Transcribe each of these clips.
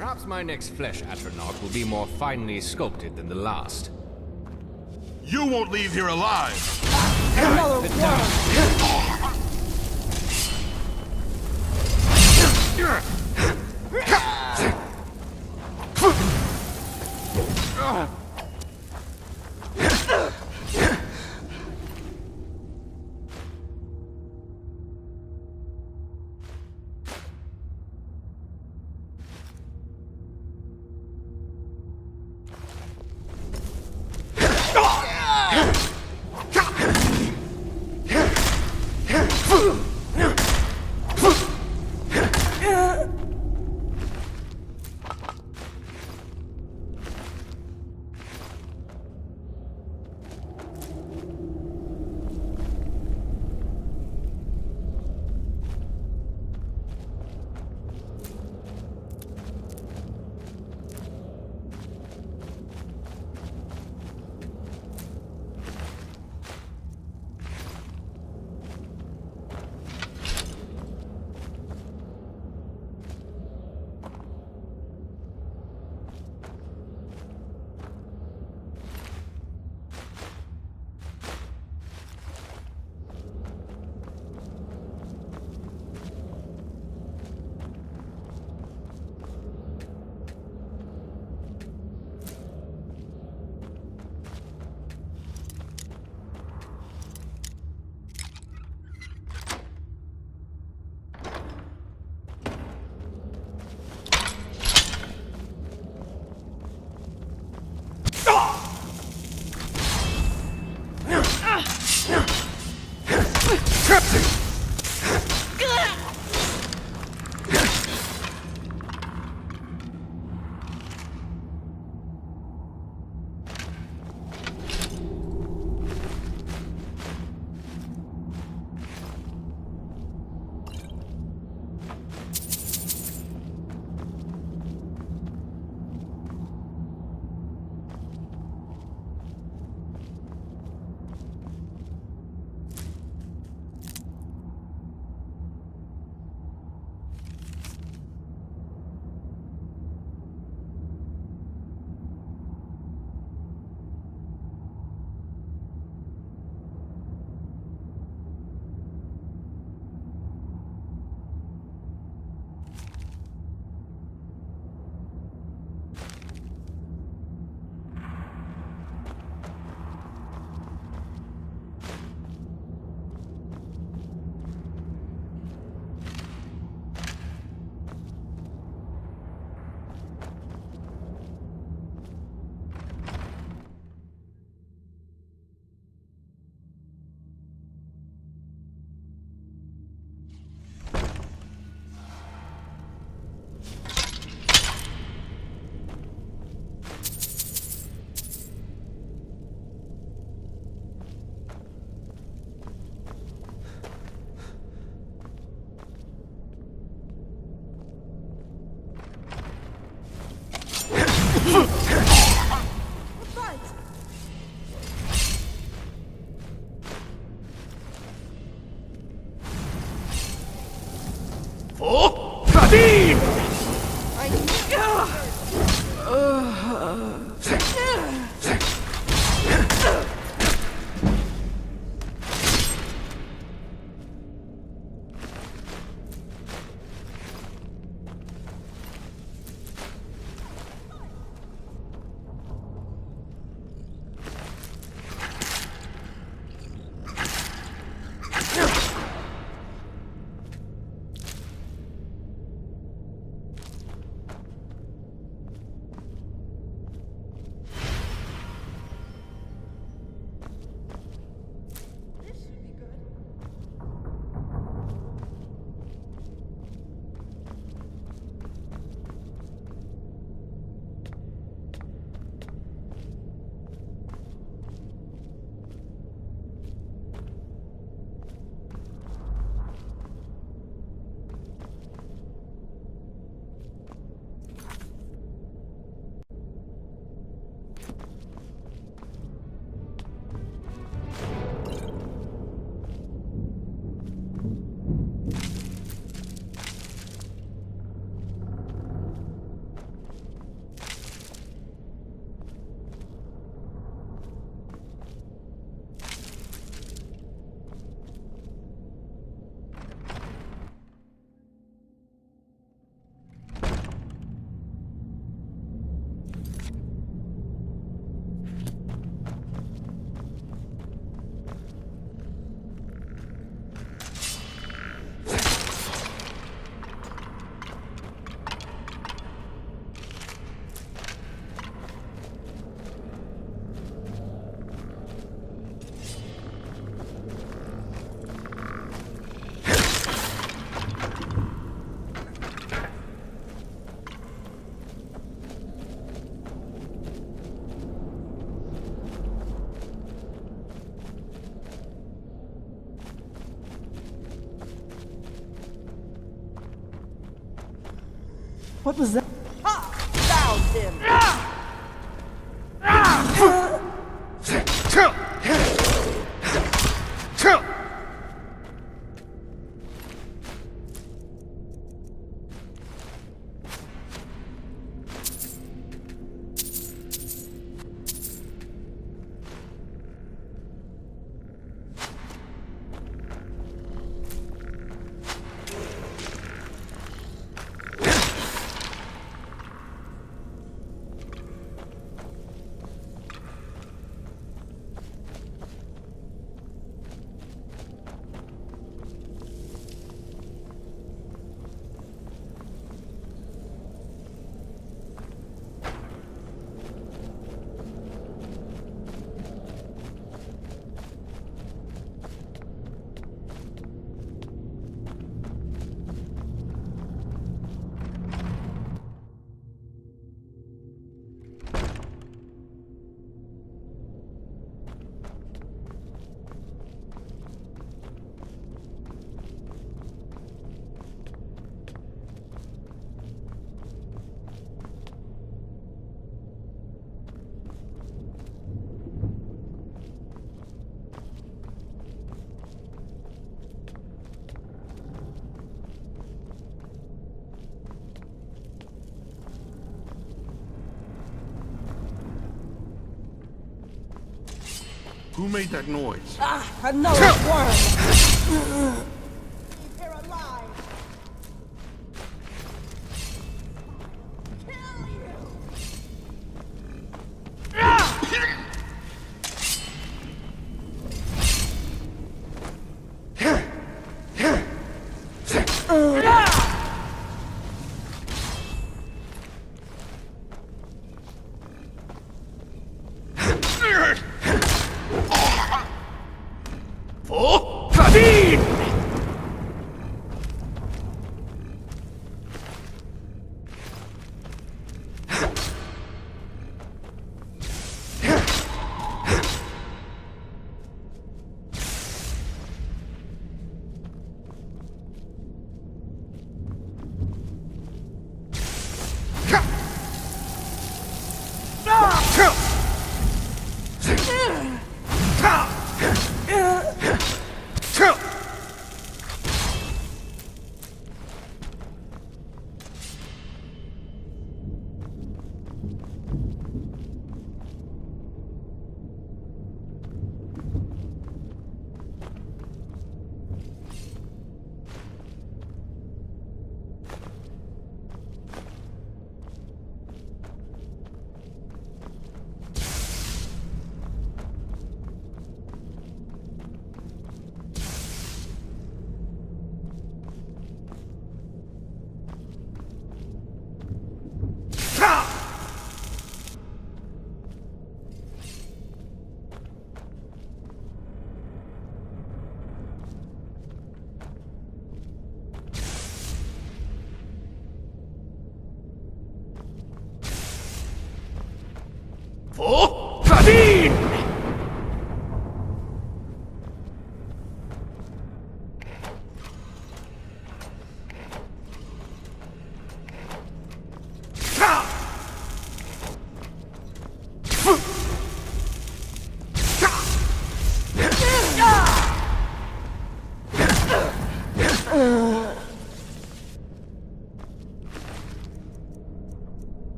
Perhaps my next flesh astronaut will be more finely sculpted than the last. You won't leave here alive! Another one! What was that? Ha! Found him! Who made that noise? Ah, another worm! Leave here alive! Kill you!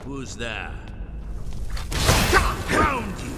Who's there? Found you!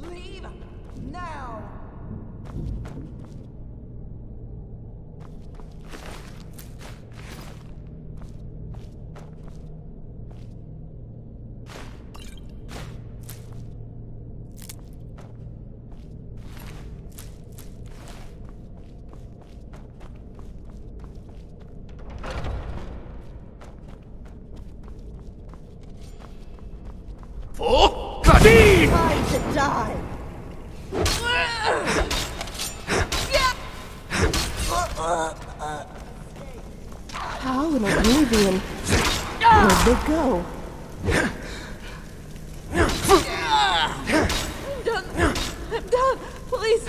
Leave now. Time to die. How in oblivion where'd they go? I'm done. Please.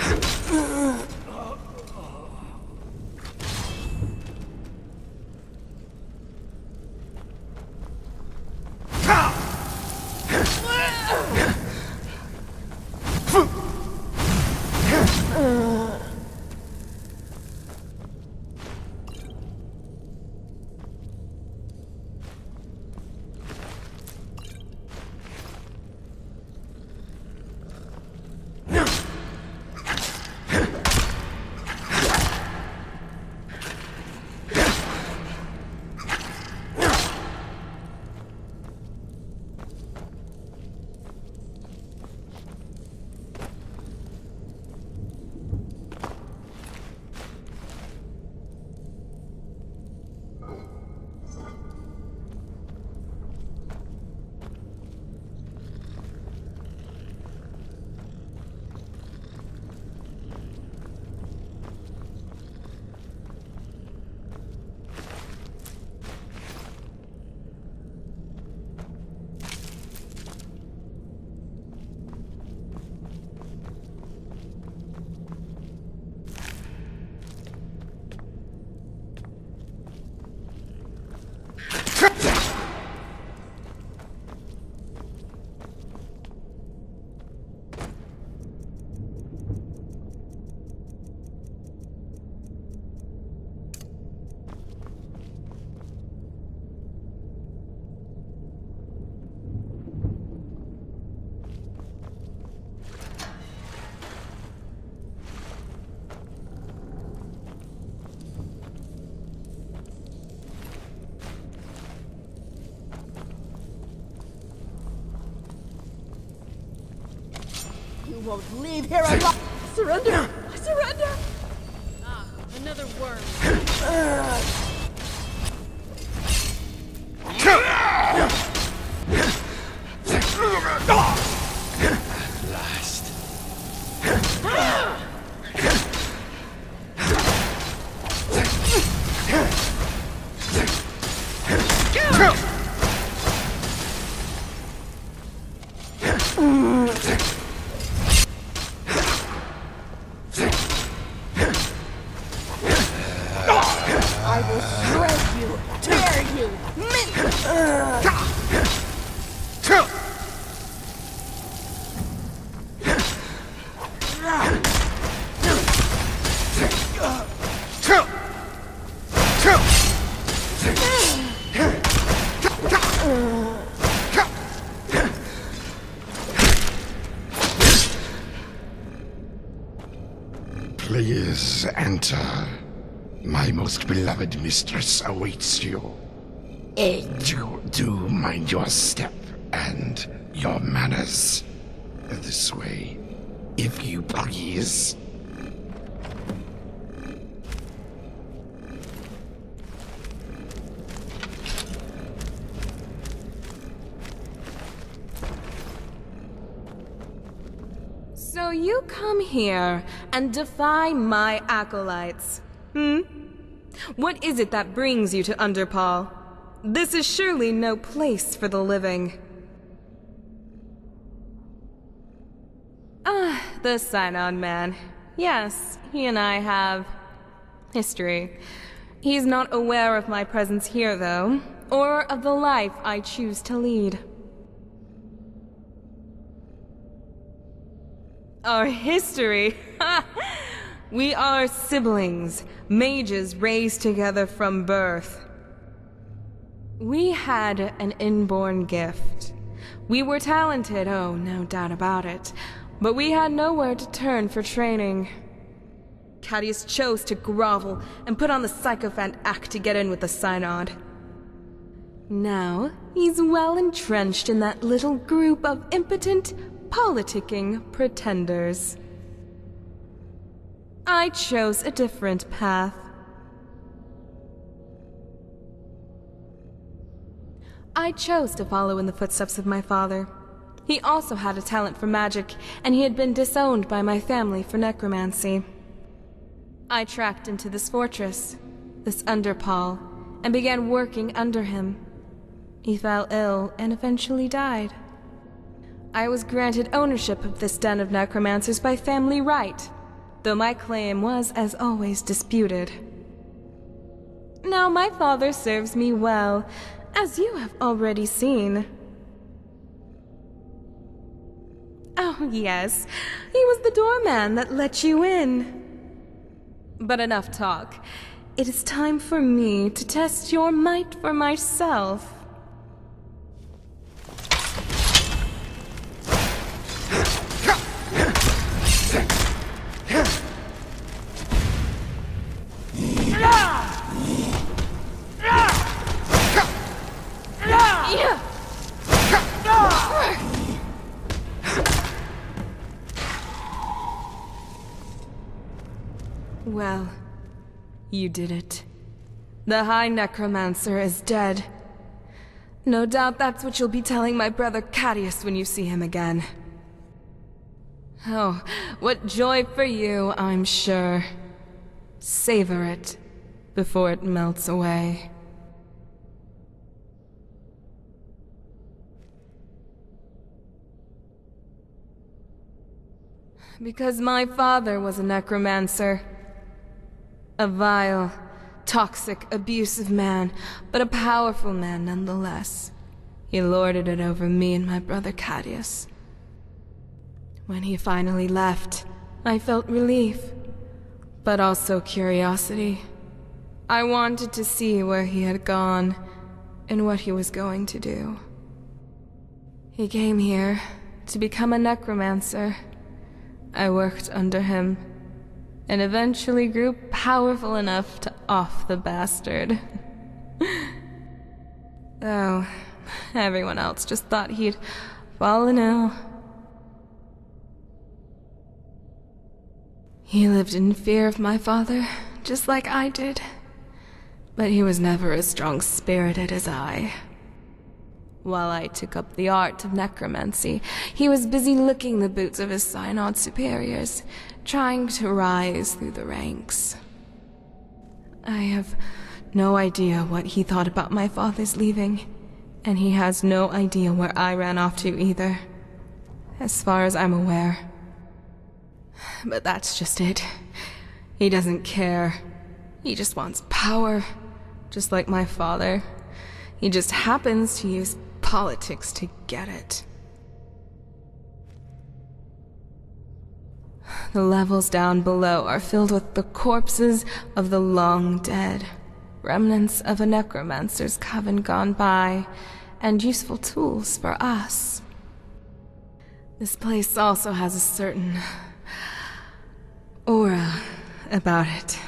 You won't leave here alive. Surrender. I surrender. Ah, another worm. Last. I will shred you, tear you, Please enter. My most beloved mistress awaits you. Do mind your step and your manners. This way, if you please. So So you come here and defy my acolytes, What is it that brings you to Underpaw? This is surely no place for the living. The Synod man. Yes, he and I have history. He's not aware of my presence here, though, or of the life I choose to lead. Our history? We are siblings, mages raised together from birth. We had an inborn gift. We were talented, oh, no doubt about it, but we had nowhere to turn for training. Cadius chose to grovel and put on the sycophant act to get in with the Synod. Now, he's well entrenched in that little group of impotent, politicking pretenders. I chose a different path. I chose to follow in the footsteps of my father. He also had a talent for magic, and he had been disowned by my family for necromancy. I tracked him to this fortress, this Underpaw, and began working under him. He fell ill and eventually died. I was granted ownership of this den of necromancers by family right, though my claim was, as always, disputed. Now my father serves me well, as you have already seen. Oh, yes, he was the doorman that let you in. But enough talk. It is time for me to test your might for myself. Well, you did it. The High Necromancer is dead. No doubt that's what you'll be telling my brother Cadius when you see him again. Oh, what joy for you, I'm sure. Savor it before it melts away. Because my father was a necromancer. A vile, toxic, abusive man, but a powerful man nonetheless. He lorded it over me and my brother Cadius. When he finally left, I felt relief, but also curiosity. I wanted to see where he had gone and what he was going to do. He came here to become a necromancer. I worked under him, and eventually grew powerful enough to off the bastard. Though, everyone else just thought he'd fallen ill. He lived in fear of my father, just like I did. But he was never as strong-spirited as I. While I took up the art of necromancy, he was busy licking the boots of his Synod superiors, trying to rise through the ranks. I have no idea what he thought about my father's leaving, and he has no idea where I ran off to either, as far as I'm aware. But that's just it. He doesn't care. He just wants power, just like my father. He just happens to use politics to get it. The levels down below are filled with the corpses of the long dead, remnants of a necromancer's coven gone by, and useful tools for us. This place also has a certain aura about it.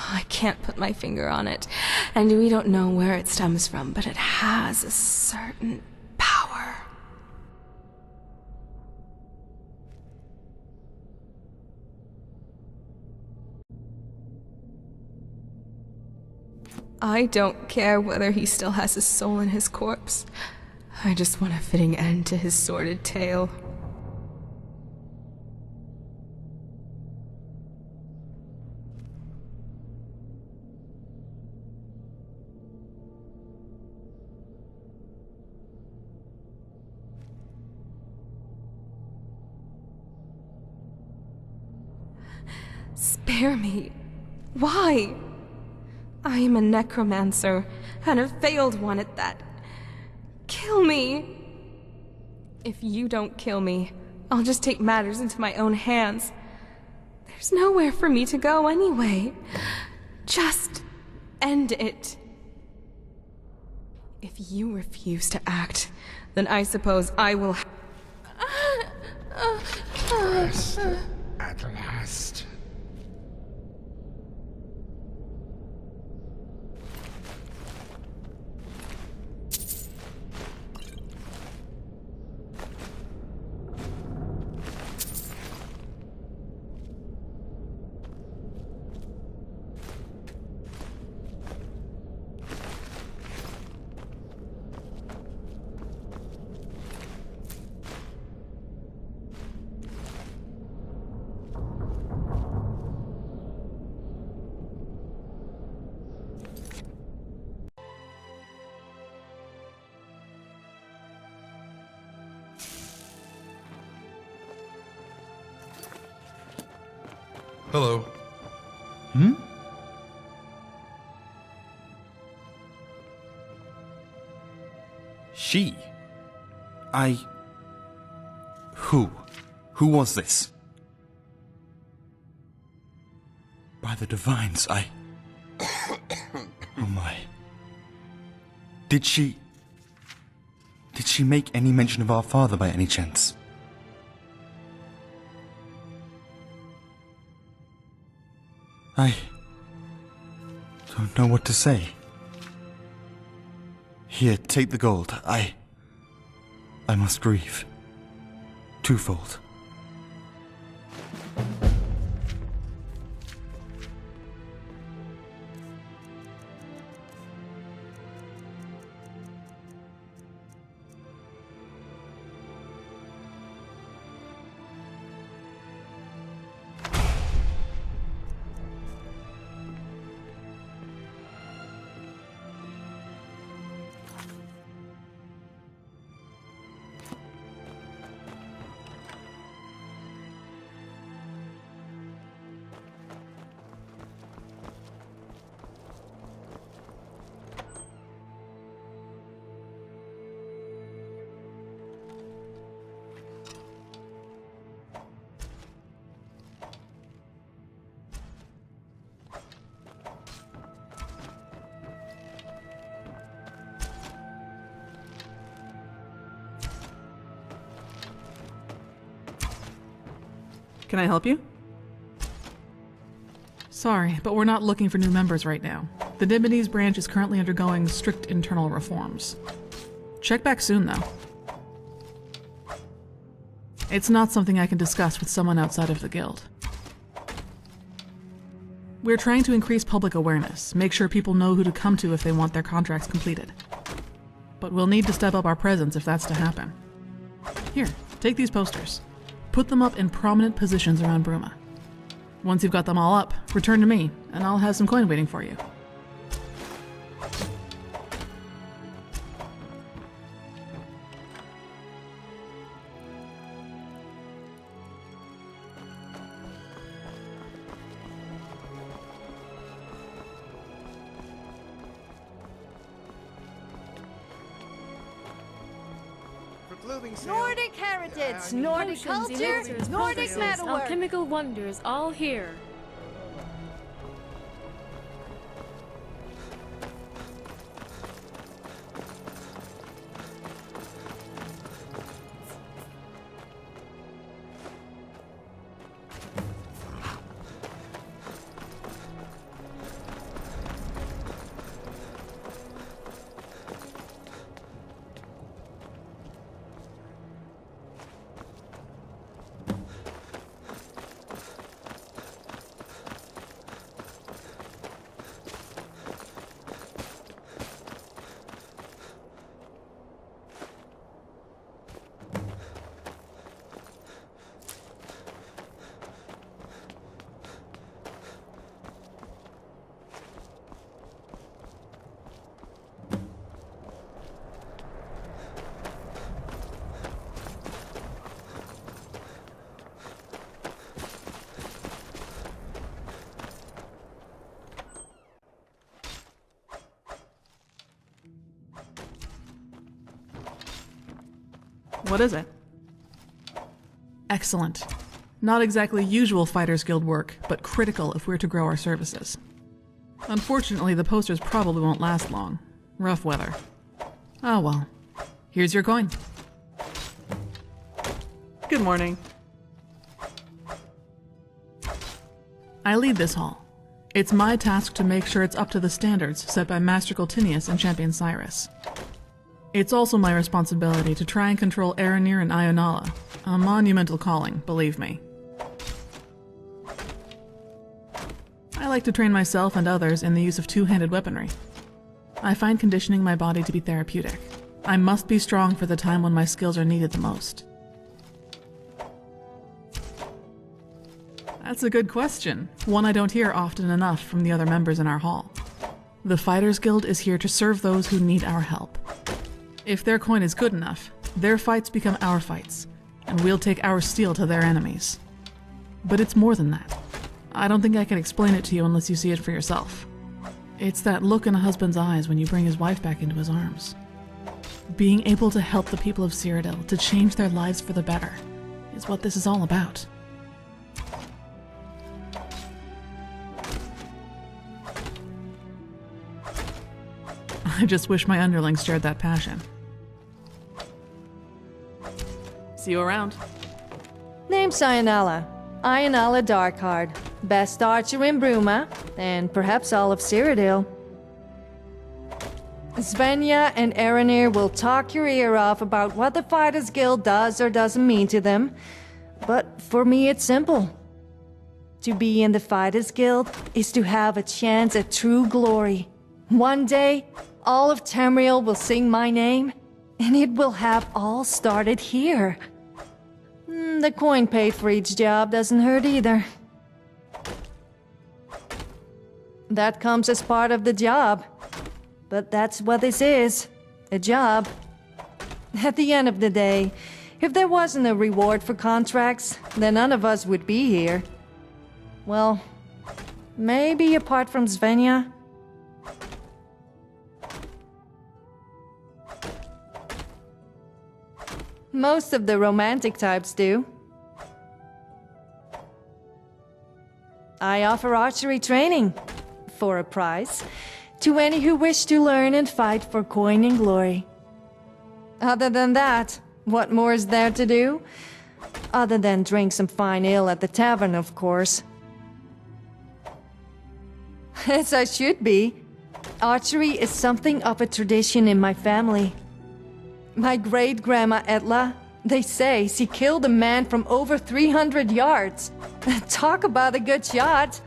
I can't put my finger on it, and we don't know where it stems from, but it has a certain power. I don't care whether he still has his soul in his corpse. I just want a fitting end to his sordid tale. Spare me. Why? I am a necromancer, and a failed one at that. Kill me. If you don't kill me, I'll just take matters into my own hands. There's nowhere for me to go anyway. Just end it. If you refuse to act, then I suppose I will. Rest at last. Hello. She? Who? Who was this? By the divines, Oh my. Did she make any mention of our father by any chance? I don't know what to say. Here, take the gold. I must grieve. Twofold. Can I help you? Sorry, but we're not looking for new members right now. The Divinities branch is currently undergoing strict internal reforms. Check back soon, though. It's not something I can discuss with someone outside of the guild. We're trying to increase public awareness, make sure people know who to come to if they want their contracts completed. But we'll need to step up our presence if that's to happen. Here, take these posters. Put them up in prominent positions around Bruma. Once you've got them all up, return to me, and I'll have some coin waiting for you. Nordic heritage, Nordic Potions, culture, elixirs, Nordic poultices, metalwork. alchemical wonders, all here. What is it? Excellent. Not exactly usual Fighters Guild work, but critical if we're to grow our services. Unfortunately, the posters probably won't last long. Rough weather. Oh well. Here's your coin. Good morning. I lead this hall. It's my task to make sure it's up to the standards set by Master Coltinius and Champion Cyrus. It's also my responsibility to try and control Aranir and Ionala. A monumental calling, believe me. I like to train myself and others in the use of two-handed weaponry. I find conditioning my body to be therapeutic. I must be strong for the time when my skills are needed the most. That's a good question, one I don't hear often enough from the other members in our hall. The Fighters Guild is here to serve those who need our help. If their coin is good enough, their fights become our fights, and we'll take our steel to their enemies. But it's more than that. I don't think I can explain it to you unless you see it for yourself. It's that look in a husband's eyes when you bring his wife back into his arms. Being able to help the people of Cyrodiil to change their lives for the better is what this is all about. I just wish my underlings shared that passion. See you around. Name's Ionala. Ionala Darkheart. Best archer in Bruma, and perhaps all of Cyrodiil. Svenja and Aranir will talk your ear off about what the Fighters Guild does or doesn't mean to them. But for me, it's simple. To be in the Fighters Guild is to have a chance at true glory. One day, all of Tamriel will sing my name, and it will have all started here. The coin paid for each job doesn't hurt either. That comes as part of the job. But that's what this is. A job. At the end of the day, if there wasn't a reward for contracts, then none of us would be here. Well, maybe apart from Svenja. Most of the romantic types do. I offer archery training, for a price, to any who wish to learn and fight for coin and glory. Other than that, what more is there to do? Other than drink some fine ale at the tavern, of course. As I should be. Archery is something of a tradition in my family. My great-grandma Etla, they say she killed a man from over 300 yards. Talk about a good shot.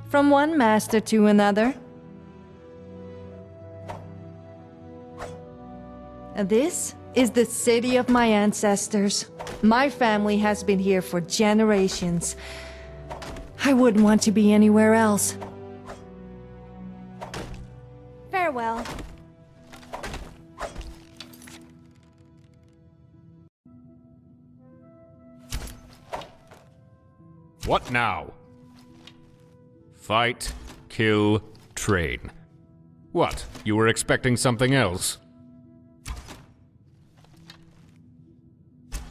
From one master to another. This is the city of my ancestors. My family has been here for generations. I wouldn't want to be anywhere else. Farewell. What now? Fight, kill, train. What, you were expecting something else?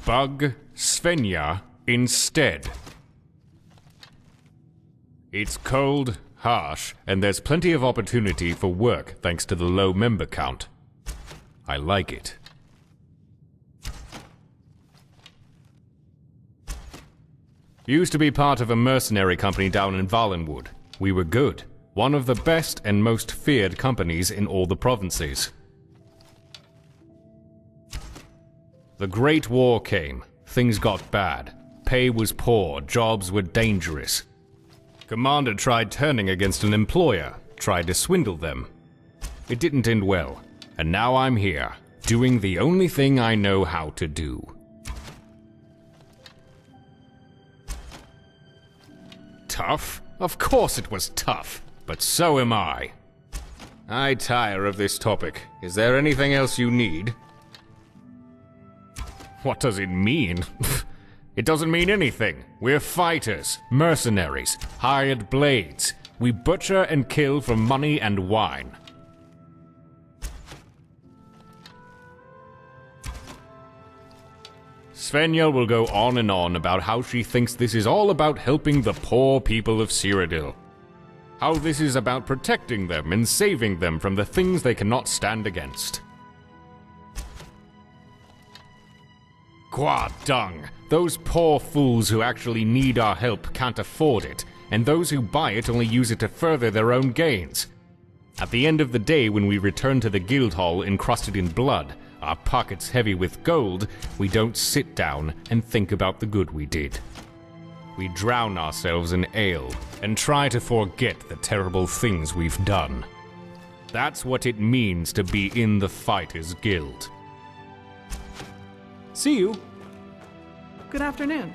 Bug Svenja instead. It's cold, harsh, and there's plenty of opportunity for work thanks to the low member count. I like it. Used to be part of a mercenary company down in Valenwood. We were good. One of the best and most feared companies in all the provinces. The Great War came. Things got bad. Pay was poor, jobs were dangerous. Commander tried turning against an employer, tried to swindle them. It didn't end well, and now I'm here, doing the only thing I know how to do. Tough? Of course it was tough, but so am I. I tire of this topic. Is there anything else you need? What does it mean? It doesn't mean anything. We're fighters, mercenaries, hired blades. We butcher and kill for money and wine. Svenja will go on and on about how she thinks this is all about helping the poor people of Cyrodiil. How this is about protecting them and saving them from the things they cannot stand against. Qua dung! Those poor fools who actually need our help can't afford it, and those who buy it only use it to further their own gains. At the end of the day, when we return to the guild hall encrusted in blood, our pockets heavy with gold, we don't sit down and think about the good we did. We drown ourselves in ale and try to forget the terrible things we've done. That's what it means to be in the Fighters Guild. See you. Good afternoon.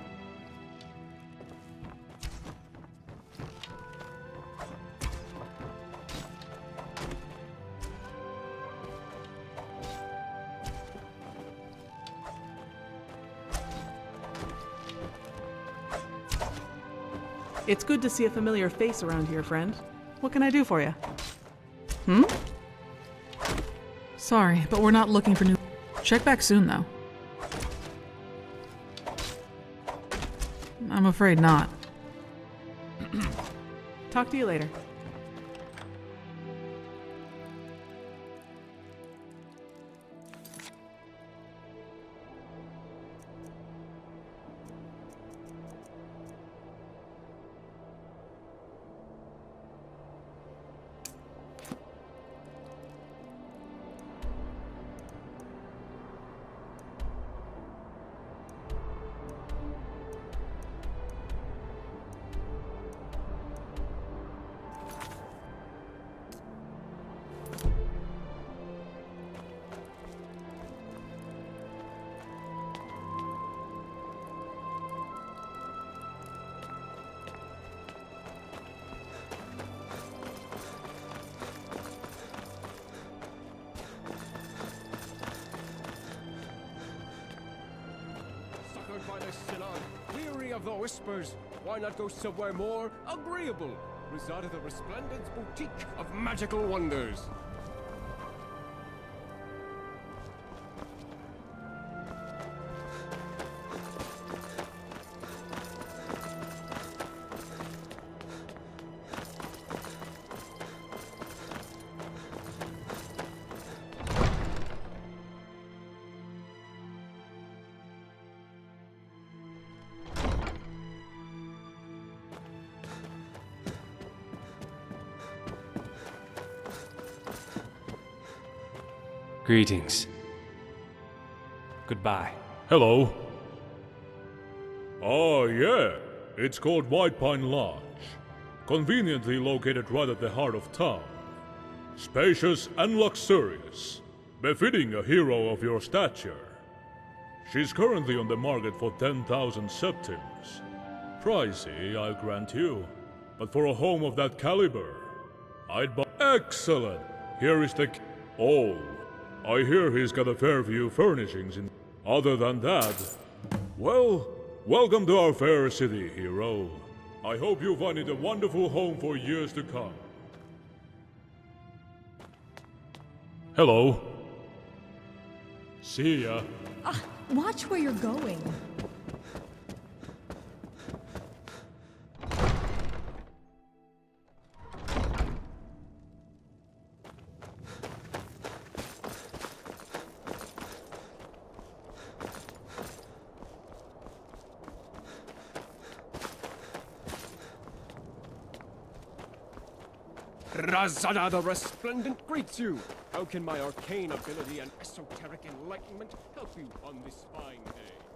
It's good to see a familiar face around here, friend. What can I do for you? Sorry, but we're not looking for new... Check back soon, though. I'm afraid not. Talk to you later. Weary of the whispers, why not go somewhere more agreeable? Reside at the Resplendence Boutique of Magical Wonders. Greetings. Goodbye. Hello. Oh, yeah. It's called White Pine Lodge. Conveniently located right at the heart of town. Spacious and luxurious, befitting a hero of your stature. She's currently on the market for 10,000 septims. Pricey, I'll grant you. But for a home of that caliber, I'd buy... Excellent! Here is the... Oh, I hear he's got a fair few furnishings in... Other than that... Well, welcome to our fair city, hero. I hope you find it a wonderful home for years to come. Hello. See ya. Watch where you're going. Razada the Resplendent greets you! How can my arcane ability and esoteric enlightenment help you on this fine day?